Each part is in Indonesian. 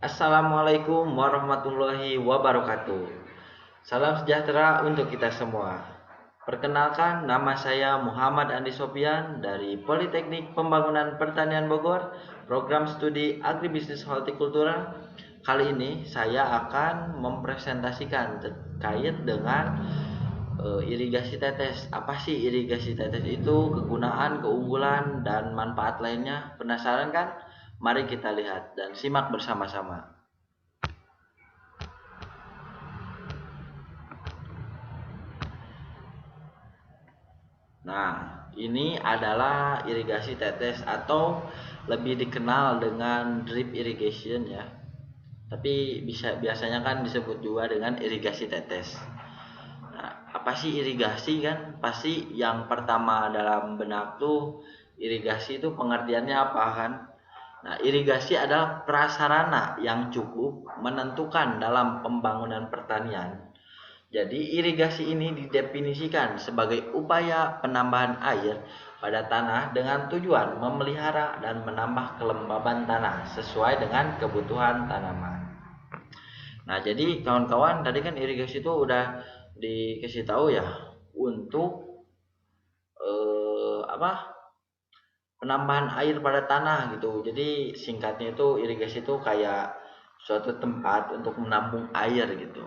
Assalamualaikum warahmatullahi wabarakatuh. Salam sejahtera untuk kita semua. Perkenalkan, nama saya Muhammad Andi Sofian dari Politeknik Pembangunan Pertanian Bogor, program studi Agribisnis Hortikultura. Kali ini saya akan mempresentasikan terkait dengan irigasi tetes. Apa sih irigasi tetes itu? Kegunaan, keunggulan, dan manfaat lainnya. Penasaran kan? Mari kita lihat dan simak bersama-sama. Nah, ini adalah irigasi tetes atau lebih dikenal dengan drip irrigation ya. Tapi biasanya kan disebut juga dengan irigasi tetes. Nah, apa sih irigasi kan? Pasti yang pertama dalam benak tuh irigasi itu pengertiannya apa kan? Nah, irigasi adalah prasarana yang cukup menentukan dalam pembangunan pertanian. Jadi irigasi ini didefinisikan sebagai upaya penambahan air pada tanah dengan tujuan memelihara dan menambah kelembaban tanah sesuai dengan kebutuhan tanaman. Nah, jadi kawan-kawan tadi kan irigasi itu udah dikasih tahu ya untuk apa? Penambahan air pada tanah gitu. Jadi singkatnya itu irigasi itu kayak suatu tempat untuk menampung air gitu,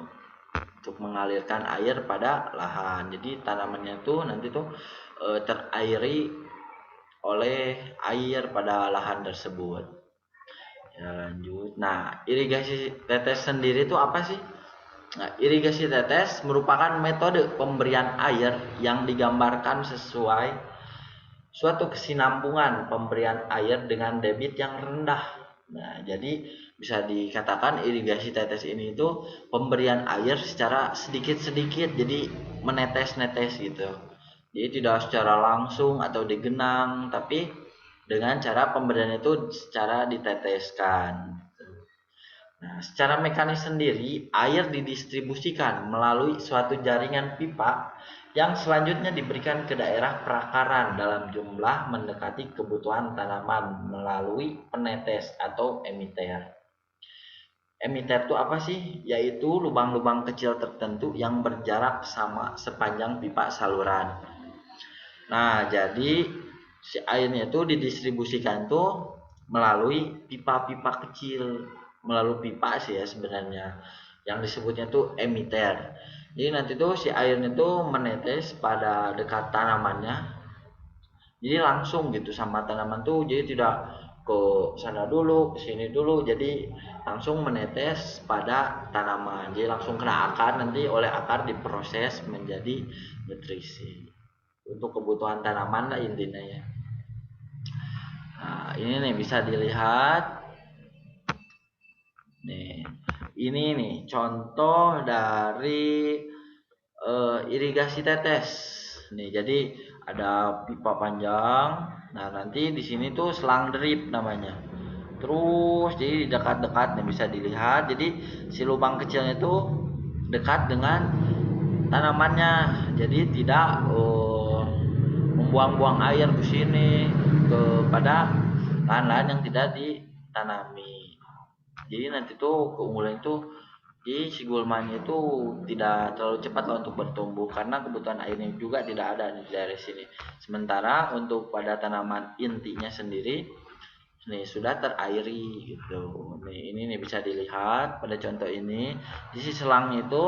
untuk mengalirkan air pada lahan. Jadi tanamannya tuh nanti tuh terairi oleh air pada lahan tersebut. Ya, lanjut. Nah, irigasi tetes sendiri itu apa sih? Nah, irigasi tetes merupakan metode pemberian air yang digambarkan sesuai suatu kesinambungan pemberian air dengan debit yang rendah. Nah, jadi bisa dikatakan irigasi tetes ini itu pemberian air secara sedikit-sedikit, jadi menetes-netes gitu. Jadi tidak secara langsung atau digenang, tapi dengan cara pemberian itu secara diteteskan. Nah, secara mekanis sendiri, air didistribusikan melalui suatu jaringan pipa yang selanjutnya diberikan ke daerah perakaran dalam jumlah mendekati kebutuhan tanaman melalui penetes atau emiter. Emiter itu apa sih? Yaitu lubang-lubang kecil tertentu yang berjarak sama sepanjang pipa saluran. Nah, jadi si airnya itu didistribusikan tuh melalui pipa-pipa kecil, melalui pipa sih ya sebenarnya. Yang disebutnya tuh emiter. Jadi nanti tuh si airnya tuh menetes pada dekat tanamannya. Jadi langsung gitu sama tanaman tuh, jadi tidak ke sana dulu, ke sini dulu. Jadi langsung menetes pada tanaman. Jadi langsung kena akar, nanti oleh akar diproses menjadi nutrisi untuk kebutuhan tanaman lah intinya ya. Nah, ini nih bisa dilihat nih. Ini nih contoh dari irigasi tetes. Nih, jadi ada pipa panjang. Nah, nanti di sini tuh selang drip namanya. Terus jadi dekat-dekat nih bisa dilihat. Jadi si lubang kecilnya itu dekat dengan tanamannya. Jadi tidak membuang-buang air ke sini kepada lahan-lahan yang tidak ditanami. Jadi nanti tuh keunggulan itu jadi si gulmanya itu tidak terlalu cepat lah untuk bertumbuh karena kebutuhan airnya juga tidak ada di daerah sini. Sementara untuk pada tanaman intinya sendiri nih sudah terairi gitu. Nih ini nih bisa dilihat pada contoh ini di sisi selangnya itu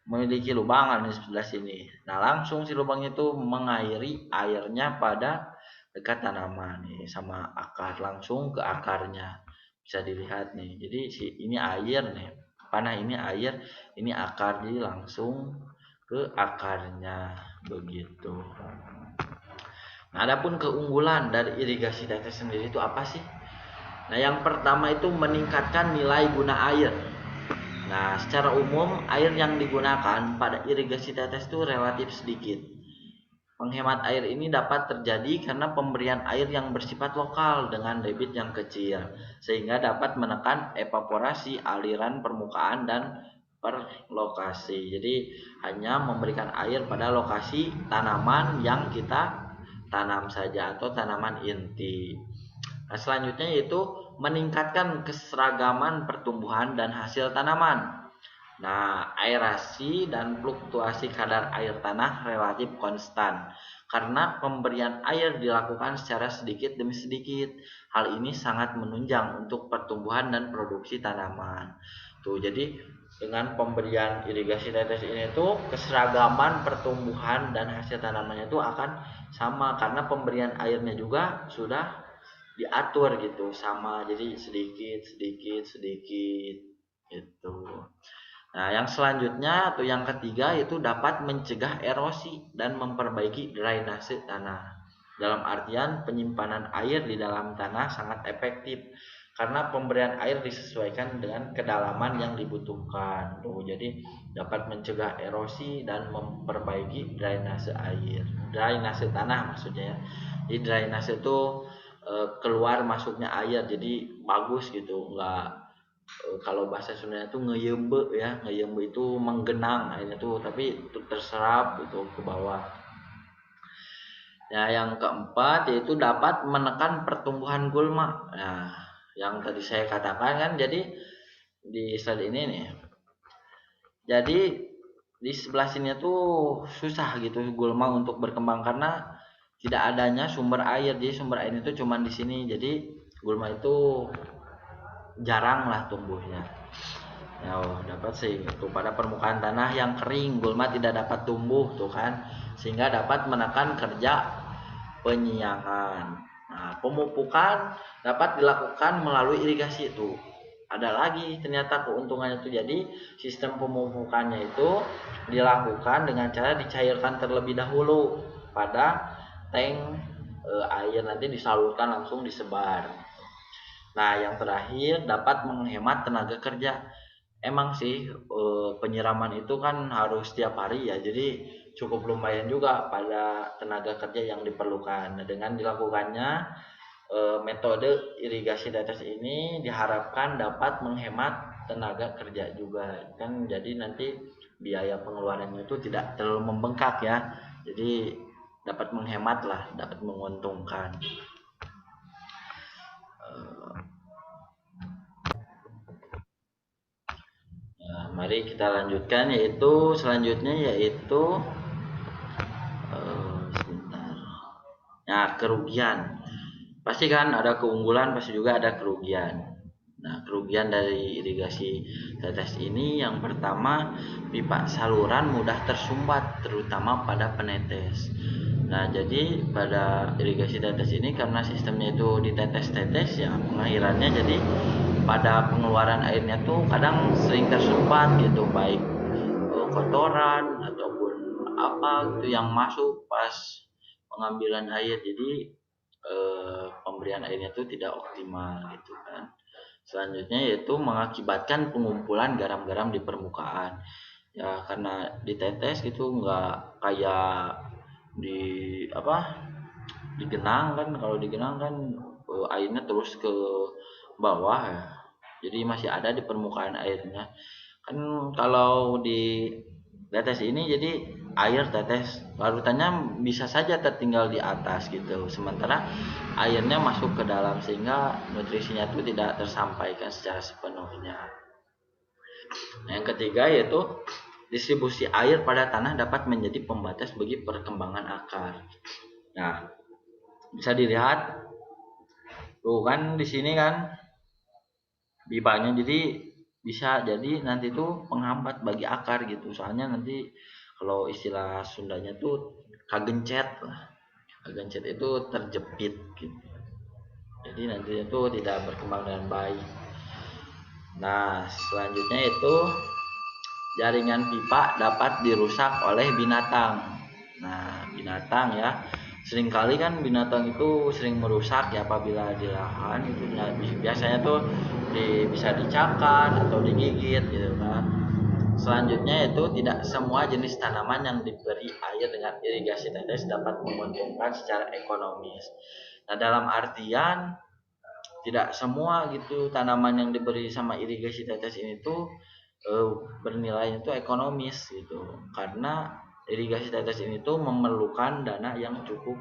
memiliki lubang di sebelah sini. Nah, langsung si lubang itu mengairi airnya pada dekat tanaman nih sama akar, langsung ke akarnya. Bisa dilihat nih. Jadi ini air nih. Panah ini air, ini akar, jadi langsung ke akarnya begitu. Nah, adapun keunggulan dari irigasi tetes sendiri itu apa sih? Nah, yang pertama itu meningkatkan nilai guna air. Nah, secara umum air yang digunakan pada irigasi tetes itu relatif sedikit. Penghemat air ini dapat terjadi karena pemberian air yang bersifat lokal dengan debit yang kecil, sehingga dapat menekan evaporasi aliran permukaan dan per lokasi. Jadi hanya memberikan air pada lokasi tanaman yang kita tanam saja atau tanaman inti. Nah, selanjutnya yaitu meningkatkan keseragaman pertumbuhan dan hasil tanaman. Nah, aerasi dan fluktuasi kadar air tanah relatif konstan karena pemberian air dilakukan secara sedikit demi sedikit. Hal ini sangat menunjang untuk pertumbuhan dan produksi tanaman. Tuh, jadi dengan pemberian irigasi tetes ini tuh keseragaman pertumbuhan dan hasil tanamannya itu akan sama karena pemberian airnya juga sudah diatur gitu sama, jadi sedikit sedikit sedikit gitu. Nah, yang selanjutnya atau yang ketiga itu dapat mencegah erosi dan memperbaiki drainase tanah. Dalam artian penyimpanan air di dalam tanah sangat efektif karena pemberian air disesuaikan dengan kedalaman yang dibutuhkan. Tuh, jadi dapat mencegah erosi dan memperbaiki drainase air. Drainase tanah maksudnya ya. Jadi drainase itu keluar masuknya air jadi bagus gitu, enggak kalau bahasa Sundanya tuh ngeyembe ya, ngeyembe itu menggenang airnya tuh, tapi itu terserap gitu ke bawah. Nah, yang keempat yaitu dapat menekan pertumbuhan gulma. Nah, yang tadi saya katakan kan, jadi di slide ini nih. Jadi di sebelah sini tuh susah gitu gulma untuk berkembang karena tidak adanya sumber air. Jadi sumber air itu cuma di sini. Jadi gulma itu jarang lah tumbuhnya. Ya, dapat sih tuh pada permukaan tanah yang kering gulma tidak dapat tumbuh tuh kan, sehingga dapat menekan kerja penyiangan. Nah, pemupukan dapat dilakukan melalui irigasi itu. Ada lagi ternyata keuntungannya itu, jadi sistem pemupukannya itu dilakukan dengan cara dicairkan terlebih dahulu pada tank air, nanti disalurkan langsung disebar. Nah, yang terakhir dapat menghemat tenaga kerja. Emang sih penyiraman itu kan harus setiap hari ya, jadi cukup lumayan juga pada tenaga kerja yang diperlukan. Nah, dengan dilakukannya metode irigasi tetes ini diharapkan dapat menghemat tenaga kerja juga kan, jadi nanti biaya pengeluarannya itu tidak terlalu membengkak ya, jadi dapat menghemat lah, dapat menguntungkan. Nah, mari kita lanjutkan yaitu selanjutnya yaitu sebentar. Nah, kerugian. Pasti kan ada keunggulan, pasti juga ada kerugian. Nah, kerugian dari irigasi tetes ini yang pertama, pipa saluran mudah tersumbat terutama pada penetes. Nah, jadi pada irigasi tetes ini karena sistemnya itu ditetes-tetes ya, pengairannya jadi pada pengeluaran airnya tuh kadang sering tersumbat gitu, baik kotoran ataupun apa gitu yang masuk pas pengambilan air, jadi pemberian airnya itu tidak optimal gitu kan. Selanjutnya yaitu mengakibatkan pengumpulan garam-garam di permukaan ya, karena ditetes gitu, nggak kayak di apa digenang kan. Kalau digenang kan airnya terus ke bawah ya, jadi masih ada di permukaan airnya kan. Kalau di tetes ini jadi air tetes larutannya bisa saja tertinggal di atas gitu, sementara airnya masuk ke dalam sehingga nutrisinya itu tidak tersampaikan secara sepenuhnya. Nah, yang ketiga yaitu distribusi air pada tanah dapat menjadi pembatas bagi perkembangan akar. Nah, bisa dilihat tuh kan di sini kan pipanya, jadi bisa jadi nanti tuh penghambat bagi akar gitu, soalnya nanti kalau istilah Sundanya tuh kagencet lah, kagencet itu terjepit gitu, jadi nanti itu tidak berkembang dengan baik. Nah, selanjutnya itu jaringan pipa dapat dirusak oleh binatang. Nah, binatang ya, seringkali kan binatang itu sering merusak ya apabila di lahan itu, biasanya tuh bisa dicakar atau digigit gitu kan. Selanjutnya itu tidak semua jenis tanaman yang diberi air dengan irigasi tetes dapat menguntungkan secara ekonomis. Nah, dalam artian tidak semua gitu tanaman yang diberi sama irigasi tetes ini tuh bernilai itu ekonomis gitu, karena irigasi tetes ini tuh memerlukan dana yang cukup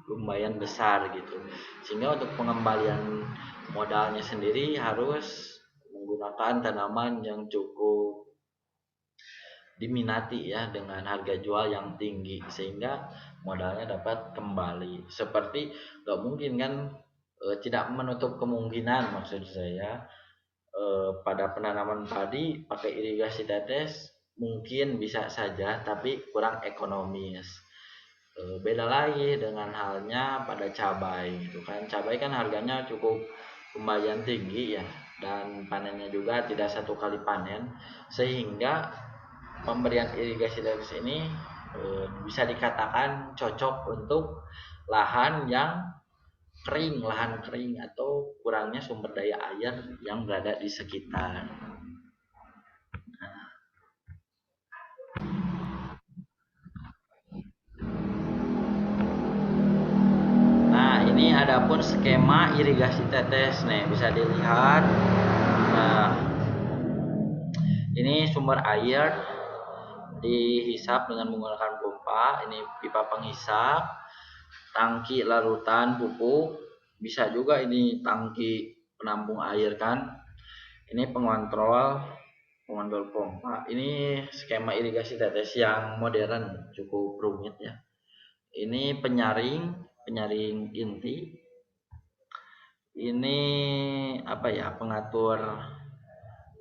lumayan besar gitu, sehingga untuk pengembalian modalnya sendiri harus menggunakan tanaman yang cukup diminati ya dengan harga jual yang tinggi sehingga modalnya dapat kembali. Seperti nggak mungkin kan, tidak menutup kemungkinan maksud saya, pada penanaman padi pakai irigasi tetes mungkin bisa saja tapi kurang ekonomis. Beda lagi dengan halnya pada cabai gitu kan. Cabai kan harganya cukup lumayan tinggi ya, dan panennya juga tidak satu kali panen, sehingga pemberian irigasi tetes ini bisa dikatakan cocok untuk lahan yang kering, lahan kering atau kurangnya sumber daya air yang berada di sekitar. Nah, ini adapun skema irigasi tetes nih, bisa dilihat. Nah, ini sumber air dihisap dengan menggunakan pompa. Ini pipa penghisap, tangki larutan pupuk, bisa juga ini tangki penampung air kan. Ini pengontrol pompa. Ini skema irigasi tetes yang modern, cukup rumit ya. Ini penyaring inti. Ini apa ya, pengatur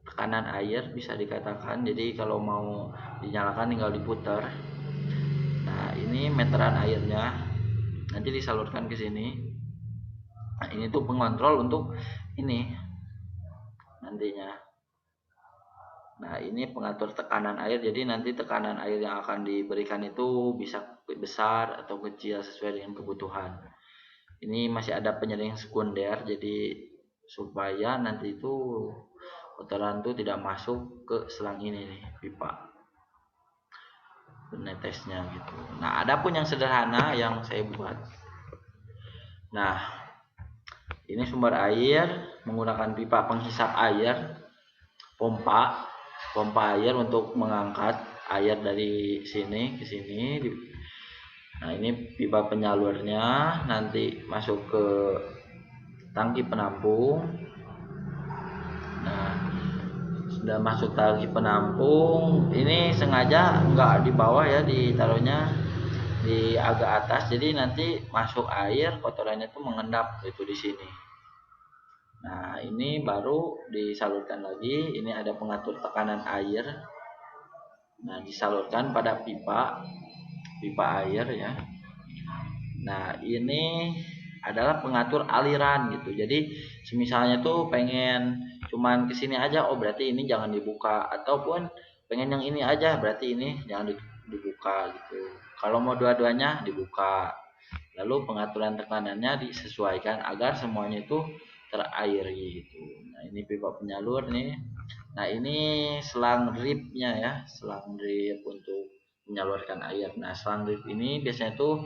tekanan air bisa dikatakan. Jadi kalau mau dinyalakan tinggal diputar. Nah, ini meteran airnya nanti disalurkan ke sini. Nah, ini tuh pengontrol untuk ini nantinya. Nah, ini pengatur tekanan air. Jadi nanti tekanan air yang akan diberikan itu bisa besar atau kecil sesuai dengan kebutuhan. Ini masih ada penyaring sekunder, jadi supaya nanti itu kotoran itu tidak masuk ke selang ini nih, pipa penetesnya gitu. Nah, ada pun yang sederhana yang saya buat. Nah, ini sumber air menggunakan pipa penghisap air, pompa air untuk mengangkat air dari sini ke sini. Nah, ini pipa penyalurnya nanti masuk ke tangki penampung. Nah, sudah masuk tangki penampung, ini sengaja nggak di bawah ya, ditaruhnya di agak atas, jadi nanti masuk air kotorannya tuh mengendap itu di sini. Nah, ini baru disalurkan lagi. Ini ada pengatur tekanan air. Nah, disalurkan pada pipa air ya. Nah, ini adalah pengatur aliran gitu. Jadi semisalnya tuh pengen cuman kesini aja, oh berarti ini jangan dibuka, ataupun pengen yang ini aja berarti ini jangan dibuka gitu. Kalau mau dua-duanya dibuka. Lalu pengaturan tekanannya disesuaikan agar semuanya itu terairi gitu. Nah, ini pipa penyalur nih. Nah, ini selang dripnya ya, selang drip untuk menyalurkan air. Nah, selang drip ini biasanya tuh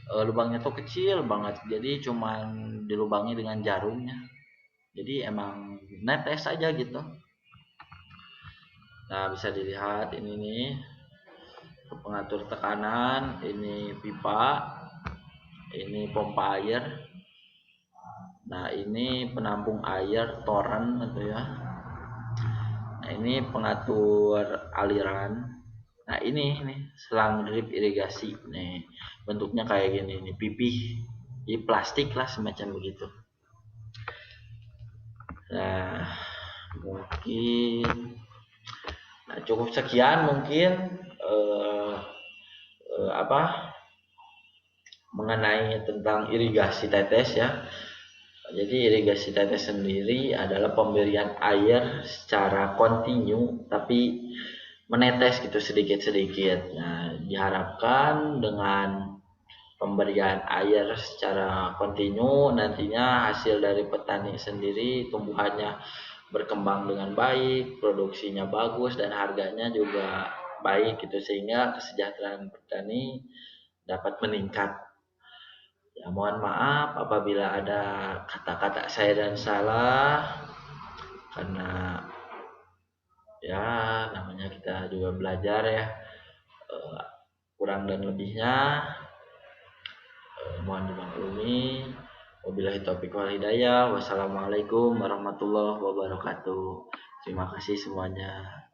lubangnya tuh kecil banget, jadi cuman dilubangi dengan jarumnya, jadi emang netes aja gitu. Nah, bisa dilihat ini nih pengatur tekanan, ini pipa, ini pompa air. Nah, ini penampung air toren gitu ya. Nah, ini pengatur aliran. Nah, ini nih selang drip irigasi nih, bentuknya kayak gini nih, pipih, jadi plastik lah semacam begitu. Nah, mungkin cukup sekian mungkin eh, apa mengenai tentang irigasi tetes ya. Jadi irigasi tetes sendiri adalah pemberian air secara kontinu tapi menetes gitu sedikit-sedikit. Nah, diharapkan dengan pemberian air secara kontinu nantinya hasil dari petani sendiri tumbuhannya berkembang dengan baik, produksinya bagus dan harganya juga baik gitu, sehingga kesejahteraan petani dapat meningkat. Ya, mohon maaf apabila ada kata-kata saya dan salah, karena ya namanya kita juga belajar ya. Kurang dan lebihnya mohon dimaklumi. Wabillahi taufiq wal hidayah. Wassalamualaikum warahmatullahi wabarakatuh. Terima kasih semuanya.